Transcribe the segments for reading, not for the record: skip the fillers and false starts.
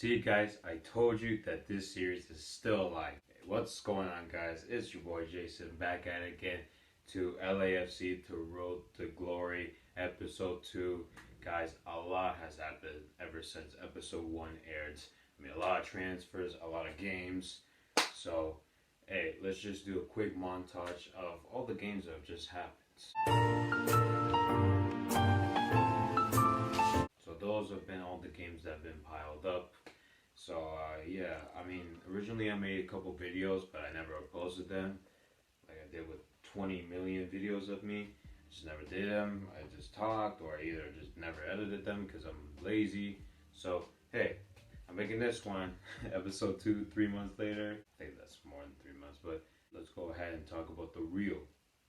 See guys, I told you that this series is still alive. What's going on guys? It's your boy Jason back at it again to LAFC to Road to Glory episode 2. Guys, a lot has happened ever since episode 1 aired. I mean, a lot of transfers, a lot of games. So, hey, let's just do a quick montage of all the games that have just happened. So those have been all the games that have been piled up. So yeah, I mean, originally I made a couple videos, but I never posted them. Like I did with 20 million videos of me. I just never did them. I just talked, or I either just never edited them because I'm lazy. So hey, I'm making this one, episode 2, 3 months later. I think that's more than 3 months, but let's go ahead and talk about the real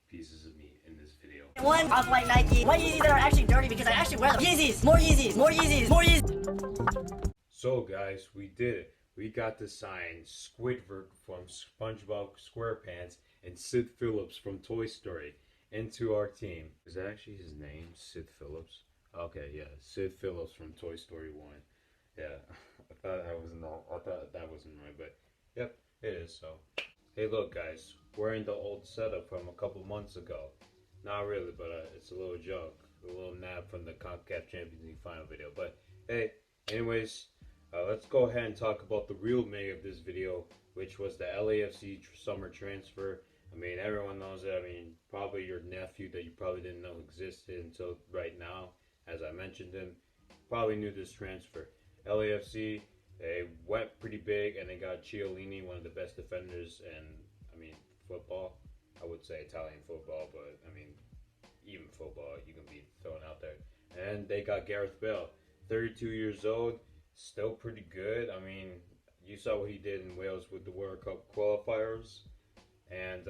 pieces of me in this video. One off-white Nike, white Yeezys that are actually dirty because I actually wear them. Yeezys, more Yeezys, more Yeezys, more Yeezys. So guys, we did it. We got to sign Squidward from SpongeBob SquarePants and Sid Phillips from Toy Story into our team. Is that actually his name, Sid Phillips? Okay, yeah, Sid Phillips from Toy Story 1. Yeah, I thought that wasn't right, but yep, it is. So, hey, look, guys, we're in the old setup from a couple months ago. Not really, but it's a little joke, a little nap from the CONCACAF Champions League final video. But hey, anyways, let's go ahead and talk about the real me of this video, which was the LAFC summer transfer. I mean, everyone knows it. I mean, probably your nephew that you probably didn't know existed until right now, as I mentioned him, probably knew this transfer. LAFC, they went pretty big, and they got Chiellini, one of the best defenders in, I mean, football. I would say Italian football, but I mean, even football, you can be thrown out there. And they got Gareth Bale, 32 years old, still pretty good. I mean, you saw what he did in Wales with the World Cup qualifiers. And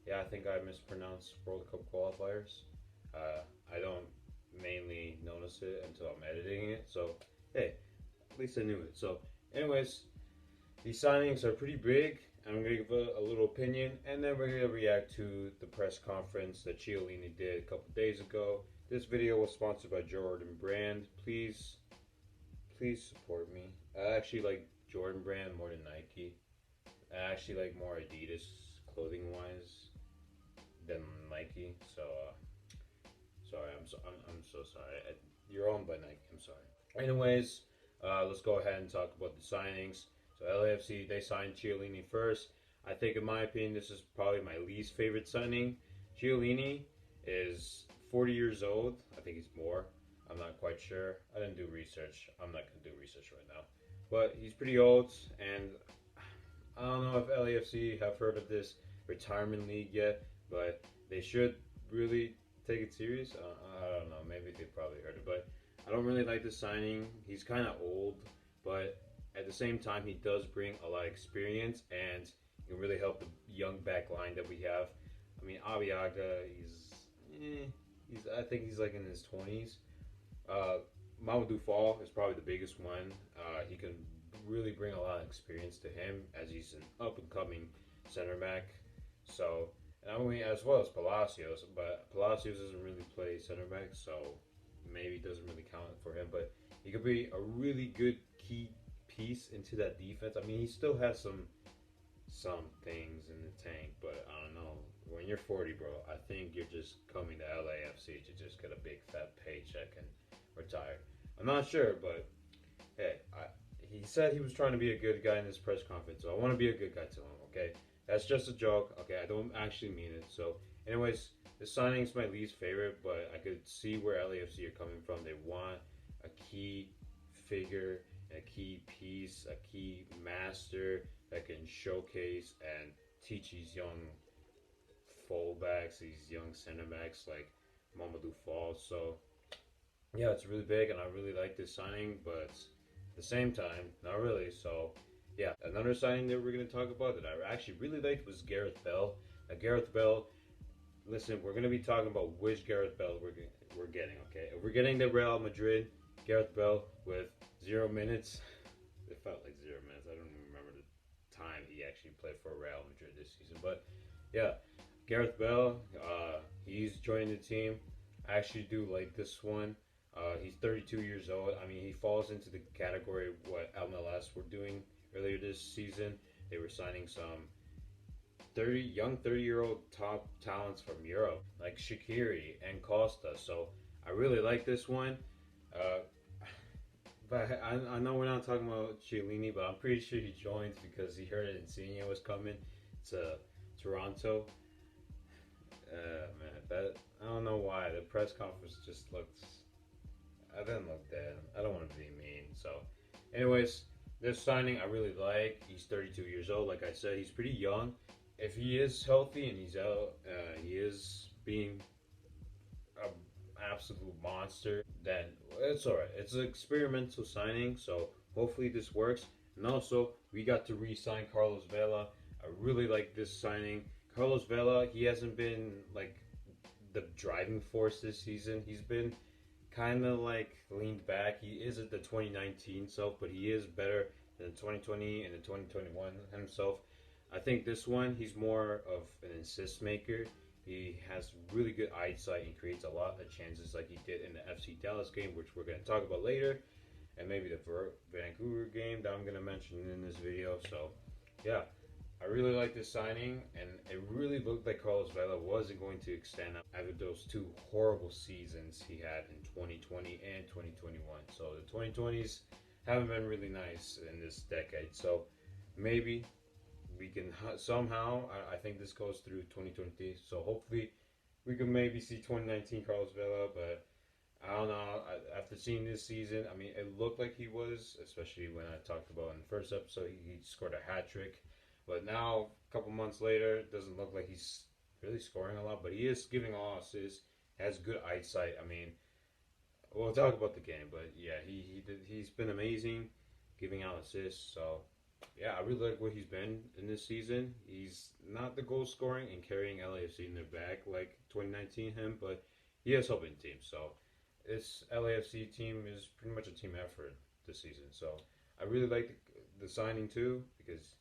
yeah, I think I mispronounced World Cup qualifiers. I don't mainly notice it until I'm editing it. So, hey, at least I knew it. So, anyways, these signings are pretty big. I'm going to give a little opinion, and then we're going to react to the press conference that Chiellini did a couple days ago. This video was sponsored by Jordan Brand. Please support me. I actually like Jordan Brand more than Nike. I actually like more Adidas clothing wise than Nike. So sorry, I'm so sorry. You're owned by Nike. I'm sorry. Anyways, let's go ahead and talk about the signings. So LAFC, they signed Chiellini first. I think, in my opinion, this is probably my least favorite signing. Chiellini is 40 years old. I think he's more. I'm not quite sure. I didn't do research. I'm not going to do research right now. But he's pretty old, and I don't know if LAFC have heard of this retirement league yet, but they should really take it serious. I don't know. Maybe they probably heard it, but I don't really like the signing. He's kind of old, but at the same time, he does bring a lot of experience, and he can really help the young back line that we have. I mean, Abiaga, I think he's like in his 20s. Mamadou Fall is probably the biggest one. He can really bring a lot of experience to him as he's an up-and-coming center back. So, and I mean, as well as Palacios, but Palacios doesn't really play center back, so maybe it doesn't really count for him. But he could be a really good key piece into that defense. I mean, he still has some things in the tank, but I don't know. When you're 40, bro, I think you're just coming to LAFC to just get a big fat paycheck and retire. I'm not sure, but hey, he said he was trying to be a good guy in this press conference, so I want to be a good guy to him, okay? That's just a joke, okay? I don't actually mean it. So, anyways, the signing is my least favorite, but I could see where LAFC are coming from. They want a key figure, a key piece, a key master that can showcase and teach these young fullbacks, these young center backs like Mamadou Fall. So yeah, it's really big, and I really like this signing, but at the same time, not really. So yeah, another signing that we're going to talk about that I actually really liked was Gareth Bale. Now, Gareth Bale, listen, we're going to be talking about which Gareth Bale we're getting, okay? If we're getting the Real Madrid Gareth Bale with 0 minutes, it felt like 0 minutes. I don't even remember the time he actually played for Real Madrid this season, but yeah, Gareth Bale, he's joining the team. I actually do like this one. He's 32 years old. I mean, he falls into the category of what MLS were doing earlier this season. They were signing some 30-year-old top talents from Europe, like Shaqiri and Costa. So I really like this one. Uh, but I know we're not talking about Chiellini, but I'm pretty sure he joined because he heard Insigne was coming to Toronto. Man, that I don't know why the press conference just looked. I didn't look dead. I don't want to be mean. So, anyways, this signing I really like. He's 32 years old. Like I said, he's pretty young. If he is healthy and he's out, he is being an absolute monster, then it's alright. It's an experimental signing, so hopefully this works. And also, we got to re-sign Carlos Vela. I really like this signing. Carlos Vela, he hasn't been like the driving force this season. He's been kind of like leaned back. He isn't the 2019 self, but he is better than the 2020 and the 2021 himself. I think this one, he's more of an assist maker. He has really good eyesight and creates a lot of chances like he did in the FC Dallas game, which we're going to talk about later, and maybe the Vancouver game that I'm going to mention in this video. So, yeah, I really like this signing, and it really looked like Carlos Vela wasn't going to extend out after those two horrible seasons he had in 2020 and 2021. So the 2020s haven't been really nice in this decade. So maybe we can somehow, I think this goes through 2020, so hopefully we can maybe see 2019 Carlos Vela, but I don't know. After seeing this season, I mean, it looked like he was, especially when I talked about in the first episode, he scored a hat trick. But now, a couple months later, it doesn't look like he's really scoring a lot, but he is giving all assists, has good eyesight. I mean, we'll talk about the game, but yeah, he's been amazing, giving out assists, so yeah, I really like what he's been in this season. He's not the goal scoring and carrying LAFC in their back like 2019 him, but he is helping teams. So this LAFC team is pretty much a team effort this season. So I really like the signing too because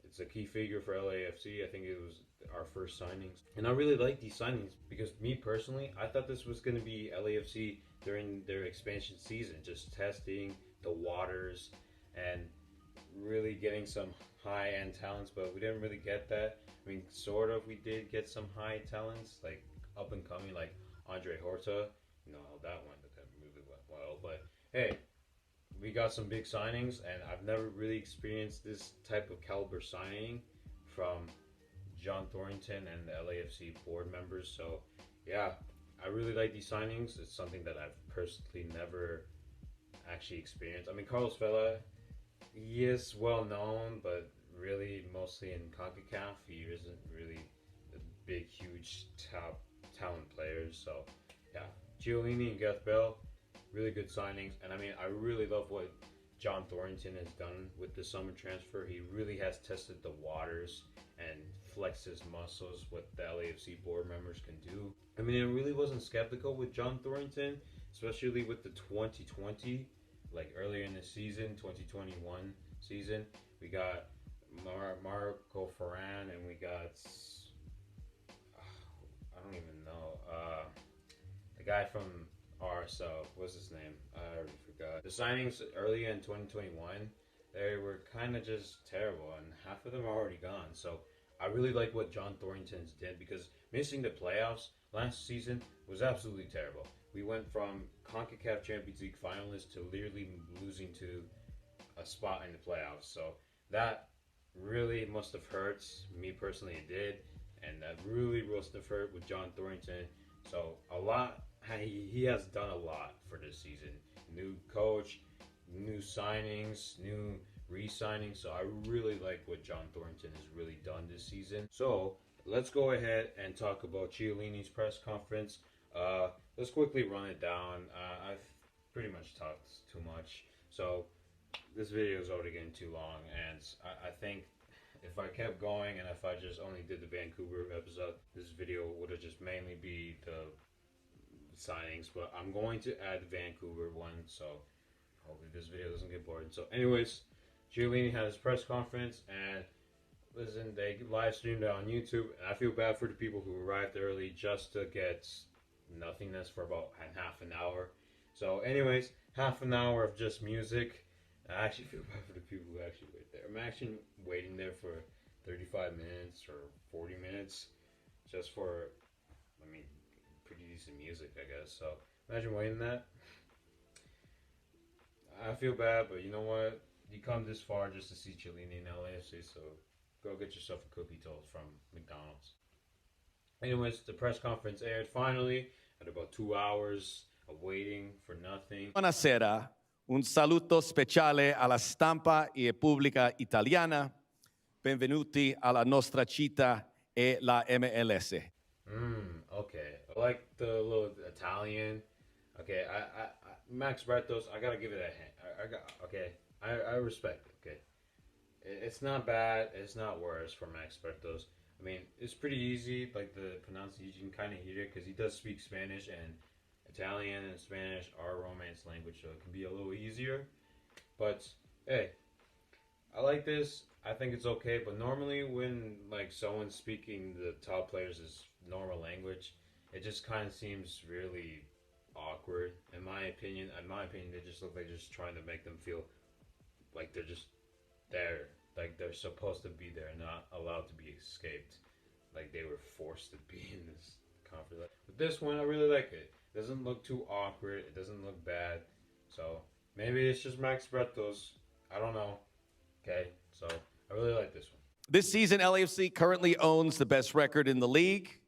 it's a key figure for LAFC. I think it was our first signings. And I really like these signings because me personally, I thought this was going to be LAFC during their expansion season, just testing the waters and really getting some high-end talents, but we didn't really get that. I mean, sort of, we did get some high talents, like up-and-coming, like Andre Horta. You know how that went, but that really went well. But, hey, we got some big signings, and I've never really experienced this type of caliber signing from John Thornton and the LAFC board members. So, yeah, I really like these signings. It's something that I've personally never actually experienced. I mean, Carlos Vela, he is well known, but really mostly in CONCACAF. He isn't really a big, huge top talent player. So, yeah, Chiellini and Gareth Bale, really good signings. And I mean, I really love what John Thornton has done with the summer transfer. He really has tested the waters and flexed his muscles, what the LAFC board members can do. I mean, I really wasn't skeptical with John Thornton, especially with the 2020. Like earlier in the season, 2021 season, we got Marco Ferran and we got, I don't even know, the guy from RSL, what's his name? I already forgot. The signings earlier in 2021, they were kind of just terrible, and half of them are already gone. So I really like what John Thornton's did because missing the playoffs last season was absolutely terrible. We went from CONCACAF Champions League finalists to literally losing to a spot in the playoffs. So that really must have hurt. Me personally, it did. And that really must have hurt with John Thornton. So a lot, he has done a lot for this season. New coach, new signings, new re-signings. So I really like what John Thornton has really done this season. So let's go ahead and talk about Chiellini's press conference. Let's quickly run it down. I've pretty much talked too much, so this video is already getting too long, and I think if I kept going and if I just only did the Vancouver episode, this video would have just mainly be the signings, but I'm going to add the Vancouver one, so hopefully this video doesn't get boring. So anyways, Chiellini had his press conference, and listen, they live streamed it on YouTube, and I feel bad for the people who arrived early just to get nothingness for about half an hour. So anyways, half an hour of just music. I actually feel bad for the people who actually wait there. I'm actually waiting there for 35 minutes or 40 minutes just for, I mean, pretty decent music, I guess. So imagine waiting that. I feel bad, but you know what? You come this far just to see Cellini in LAFC, so go get yourself a cookie toast from McDonald's. Anyways, the press conference aired finally at about 2 hours of waiting for nothing. Buonasera, un saluto speciale alla stampa e pubblica italiana. Benvenuti alla nostra città e la MLS. Okay. I like the little Italian. Okay, Max Bretos, I gotta give it a hint. Okay, I respect it. Okay, it's not bad. It's not worse for Max Bretos. I mean, it's pretty easy. Like the pronunciation, kind of hear it because he does speak Spanish, and Italian and Spanish are Romance language, so it can be a little easier. But hey, I like this. I think it's okay. But normally, when like someone's speaking the top players' normal language, it just kind of seems really awkward. In my opinion, they just look like just trying to make them feel like they're just there, like they're supposed to be there, not allowed to be escaped, like they were forced to be in this conference. But this one, I really like it. It doesn't look too awkward. It doesn't look bad. So maybe it's just Max Bretos. I don't know. Okay, so I really like this one. This season, LAFC currently owns the best record in the league,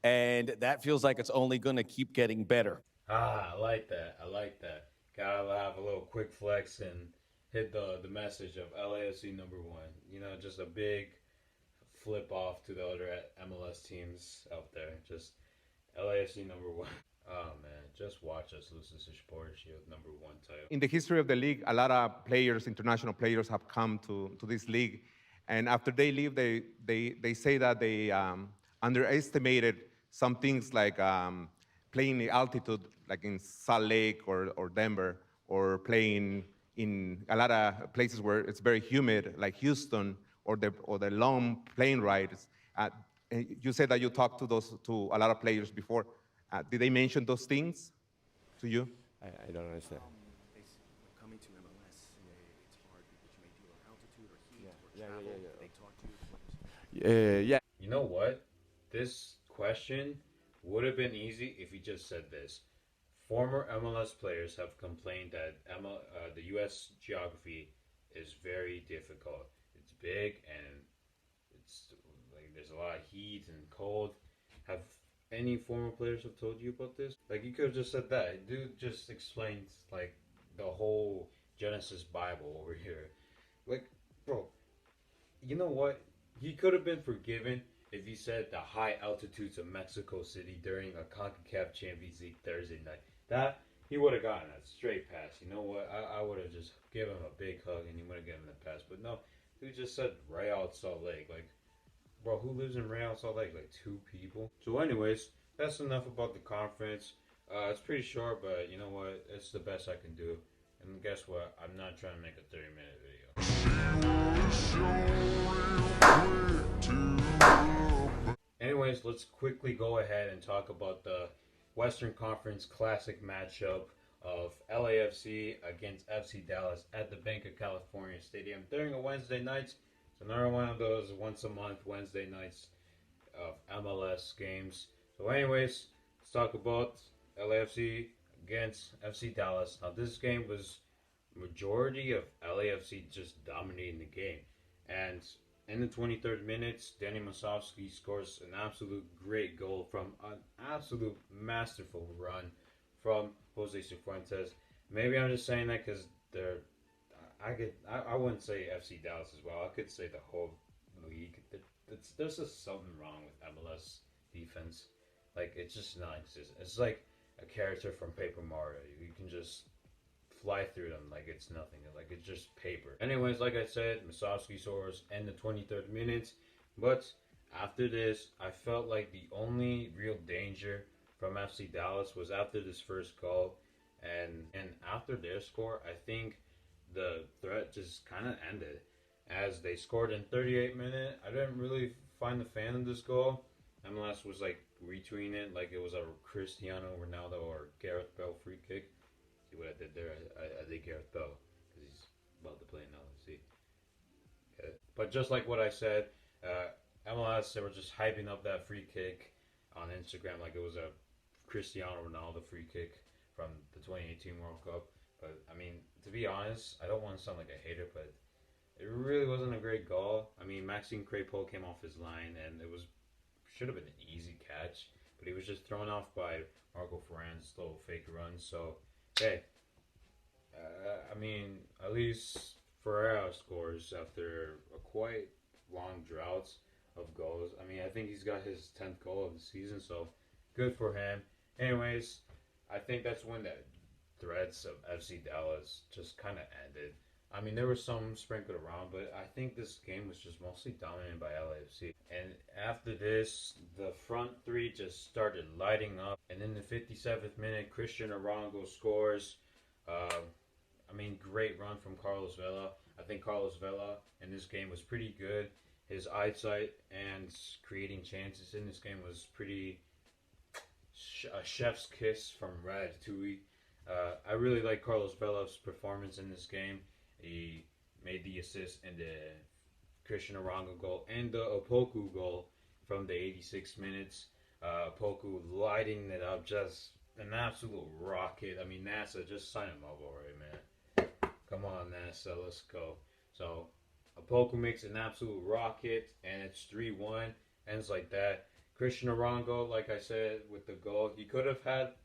and that feels like it's only going to keep getting better. I like that. I like that. Gotta have a little quick flex and hit the message of LAFC #1. You know, just a big flip off to the other MLS teams out there. Just LAFC #1. Oh man, just watch us lose this Sport Shield #1 title. In the history of the league, a lot of players, international players, have come to this league. And after they leave, they say that they underestimated some things like playing the altitude, like in Salt Lake or Denver, or playing in a lot of places where it's very humid, like Houston, or the long plane rides. You said that you talked to a lot of players before. Did they mention those things to you? I don't understand. Coming to MLS, it's hard because you may deal with altitude or heat or travel. They talk to you. Yeah. You know what? This question would have been easy if you just said this. Former MLS players have complained that the U.S. geography is very difficult. It's big and it's like there's a lot of heat and cold. Have any former players have told you about this? Like you could have just said that. Dude just explained like the whole Genesis Bible over here. Like, bro, you know what? He could have been forgiven if he said the high altitudes of Mexico City during a CONCACAF Champions League Thursday night. That he would have gotten a straight pass. You know what? I would have just given him a big hug and he would have given him the pass. But no, he just said Real Salt Lake. Like, bro, who lives in Real Salt Lake? Like 2 people. So, anyways, that's enough about the conference. It's pretty short, but you know what? It's the best I can do. And guess what? I'm not trying to make a 30-minute video. Anyways, let's quickly go ahead and talk about the Western Conference Classic matchup of LAFC against FC Dallas at the Bank of California Stadium during a Wednesday night. It's another one of those once a month Wednesday nights of MLS games. So anyways, let's talk about LAFC against FC Dallas. Now this game was majority of LAFC just dominating the game. And in the 23rd minutes, Danny Masovsky scores an absolute great goal from an absolute masterful run from Jose Cifuentes. Maybe I'm just saying that because I wouldn't say FC Dallas as well. I could say the whole league. There's just something wrong with MLS defense. Like, it's just not existent. It's like a character from Paper Mario. You can just fly through them like it's nothing. Like, it's just paper. Anyways, like I said, Masovsky scores in the 23rd minute. But after this, I felt like the only real danger from FC Dallas was after this first goal. And after their score, I think the threat just kind of ended. As they scored in 38 minutes, I didn't really find the fan of this goal. MLS was like retweeting it like it was a Cristiano Ronaldo or Gareth Bale free kick. See what I did there? I did Gareth Bale because he's about to play in LAFC. Yeah. But just like what I said, MLS, they were just hyping up that free kick on Instagram like it was a Cristiano Ronaldo free kick from the 2018 World Cup. But I mean, to be honest, I don't want to sound like a hater, but it really wasn't a great goal. I mean, Maxime Crepeau came off his line, and it was should have been an easy catch, but he was just thrown off by Marco Ferran's little fake run. So, hey, I mean, at least Ferreira scores after a quite long drought of goals. I mean, I think he's got his 10th goal of the season, so good for him. Anyways, I think that's when the threads of FC Dallas just kind of ended. I mean, there was some sprinkled around, but I think this game was just mostly dominated by LAFC. And after this, the front three just started lighting up. And in the 57th minute, Christian Arango scores. I mean, great run from Carlos Vela. I think Carlos Vela in this game was pretty good. His eyesight and creating chances in this game was pretty a chef's kiss from Ratatouille. I really like Carlos Vela's performance in this game. He made the assist in the Christian Arango goal and the Opoku goal from the 86 minutes. Opoku lighting it up, just an absolute rocket. I mean, NASA, just sign him up already, man. Come on, NASA, let's go. So, Opoku makes an absolute rocket, and it's 3-1. Ends like that. Christian Arango, like I said, with the goal, he could have had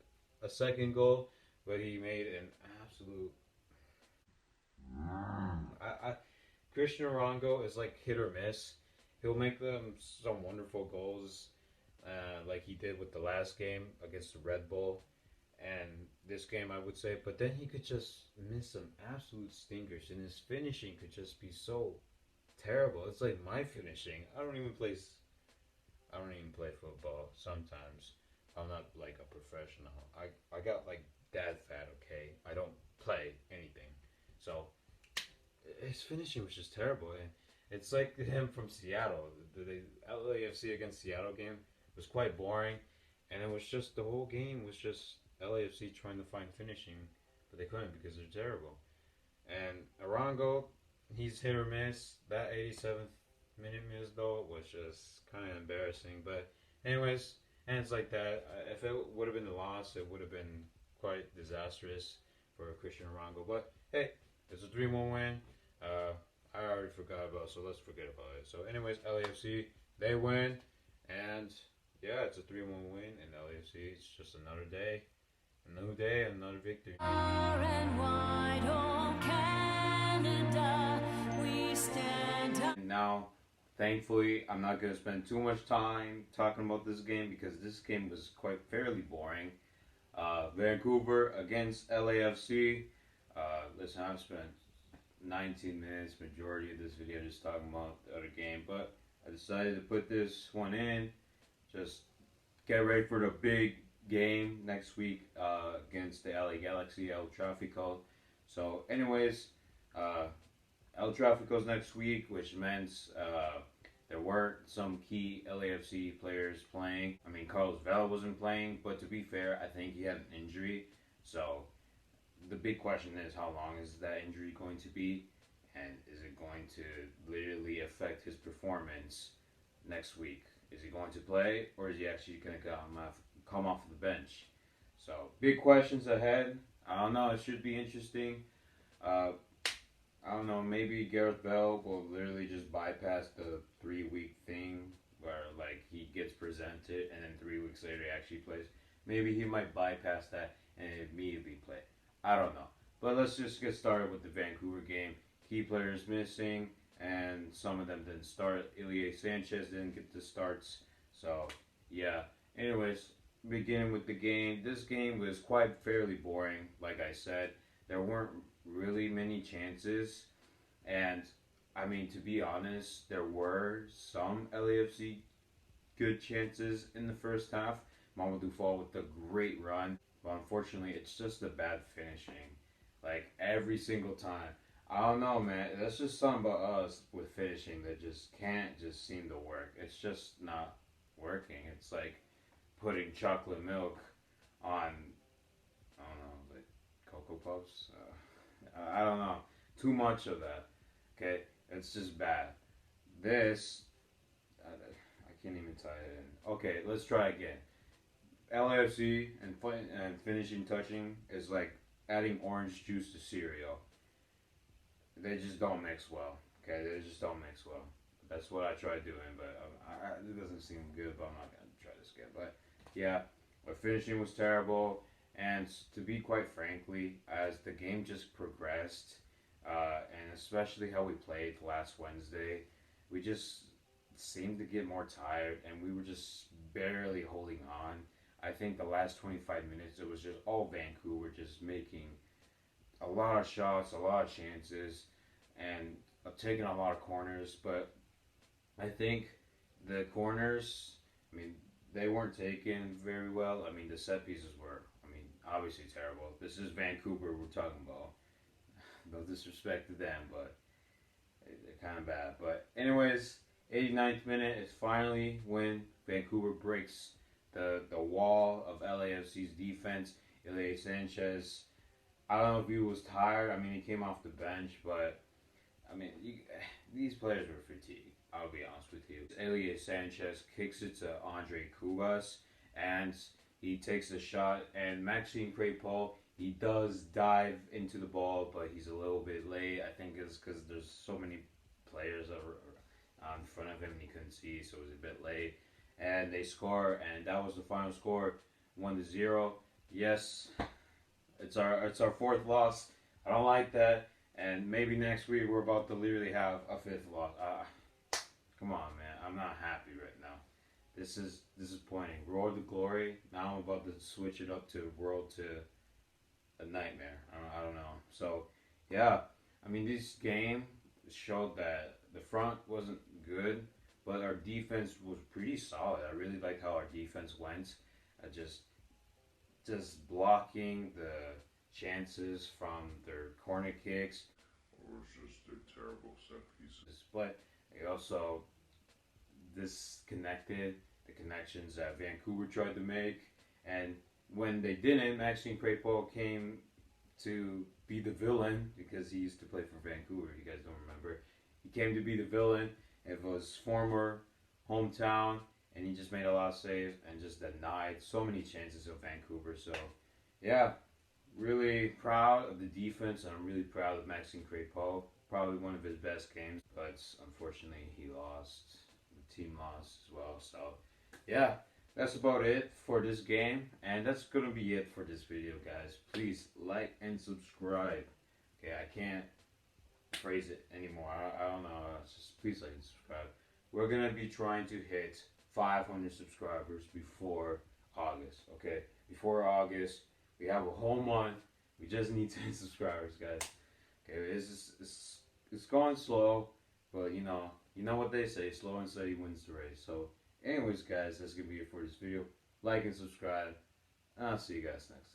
a second goal, but he made an absolute. Christian Arango is like hit or miss. He'll make them some wonderful goals, like he did with the last game against the Red Bull, and this game I would say. But then he could just miss some absolute stinkers, and his finishing could just be so terrible. It's like my finishing. I don't even play football sometimes. I'm not like a professional. I got like dad fat, okay? I don't play anything. So his finishing was just terrible. And it's like him from Seattle. The LAFC against Seattle game was quite boring. And it was just, the whole game was just LAFC trying to find finishing, but they couldn't because they're terrible. And Arango, he's hit or miss. That 87th minute miss, though, was just kind of embarrassing. But anyways, and it's like that. If it would have been the loss, it would have been quite disastrous for Christian Arango. But hey, it's a 3-1 win. I already forgot about it, so let's forget about it. So anyways, LAFC, they win. And yeah, it's a 3-1 win. And LAFC, it's just another day. A new day, another victory. And now, thankfully, I'm not going to spend too much time talking about this game because this game was quite fairly boring. Vancouver against LAFC. Listen, I've spent 19 minutes, majority of this video, just talking about the other game, but I decided to put this one in. Just get ready for the big game next week against the LA Galaxy, El Tráfico. So, anyways, El Tráfico's next week, which means there weren't some key LAFC players playing. I mean, Carlos Vela wasn't playing, but to be fair, I think he had an injury. So, the big question is, how long is that injury going to be? And is it going to literally affect his performance next week? Is he going to play, or is he actually going to come off the bench? So, big questions ahead. I don't know. It should be interesting. I don't know. Maybe Gareth Bale will literally just bypass the 3-week thing where, like, he gets presented and then 3 weeks later he actually plays. Maybe he might bypass that and immediately play. I don't know. But let's just get started with the Vancouver game. Key players missing, and some of them didn't start. Ilie Sanchez didn't get the starts. So, yeah. Anyways, beginning with the game. This game was quite fairly boring, like I said. There weren't really many chances. And, I mean, to be honest, there were some LAFC good chances in the first half. Mamadou Fall with a great run. But unfortunately, it's just the bad finishing. Like, every single time. I don't know, man. That's just something about us with finishing that just can't just seem to work. It's just not working. It's like putting chocolate milk on, I don't know, like Cocoa Puffs. I don't know. too much of that. Okay, it's just bad. This, I can't even tie it in. Okay, let's try again. LAFC and finishing touching is like adding orange juice to cereal. They just don't mix well. Okay, they just don't mix well. That's what I tried doing, but it doesn't seem good. But I'm not gonna try this again. But yeah, our finishing was terrible, and to be quite frankly, as the game just progressed, and especially how we played last Wednesday, we just seemed to get more tired, and we were just barely holding on. I think the last 25 minutes, it was just all Vancouver just making a lot of shots, a lot of chances, and taking a lot of corners. But I think the corners, I mean, they weren't taken very well. I mean, the set pieces were, I mean, obviously terrible. This is Vancouver we're talking about. No disrespect to them, but they're kind of bad. But anyways, 89th minute is finally when Vancouver breaks the wall of LAFC's defense. Ilya Sanchez, I don't know if he was tired. I mean, he came off the bench, but I mean, these players were fatigued. I'll be honest with you. Ilya Sanchez kicks it to Andre Cubas, and he takes a shot. And Maxime Crepeau, he does dive into the ball, but he's a little bit late. I think it's because there's so many players that were in front of him and he couldn't see, so it was a bit late. And they score, and that was the final score, 1-0. Yes, it's our fourth loss. I don't like that, and maybe next week we're about to literally have a fifth loss. Come on, man, I'm not happy right now. This is disappointing. Road to glory. Now I'm about to switch it up to world to a nightmare. I don't know. So yeah, I mean, this game showed that the front wasn't good, but our defense was pretty solid. I really like how our defense went. Just blocking the chances from their corner kicks. Or was just a terrible set piece. But it also disconnected the connections that Vancouver tried to make. And when they didn't, Maxime Crepeau came to be the villain because he used to play for Vancouver. You guys don't remember. He came to be the villain. It was former hometown, and he just made a lot of saves and just denied so many chances of Vancouver. So, yeah, really proud of the defense, and I'm really proud of Maxime Crepeau. Probably one of his best games, but unfortunately he lost. The team lost as well. So, yeah, that's about it for this game, and that's gonna be it for this video, guys. Please like and subscribe. Okay, I can't phrase it anymore. I don't know. Just please like and subscribe. We're gonna be trying to hit 500 subscribers before August. Okay, before August, we have a whole month. We just need 10 subscribers, guys. Okay, it's going slow, but you know what they say: slow and steady wins the race. So, anyways, guys, that's gonna be it for this video. Like and subscribe, and I'll see you guys next time.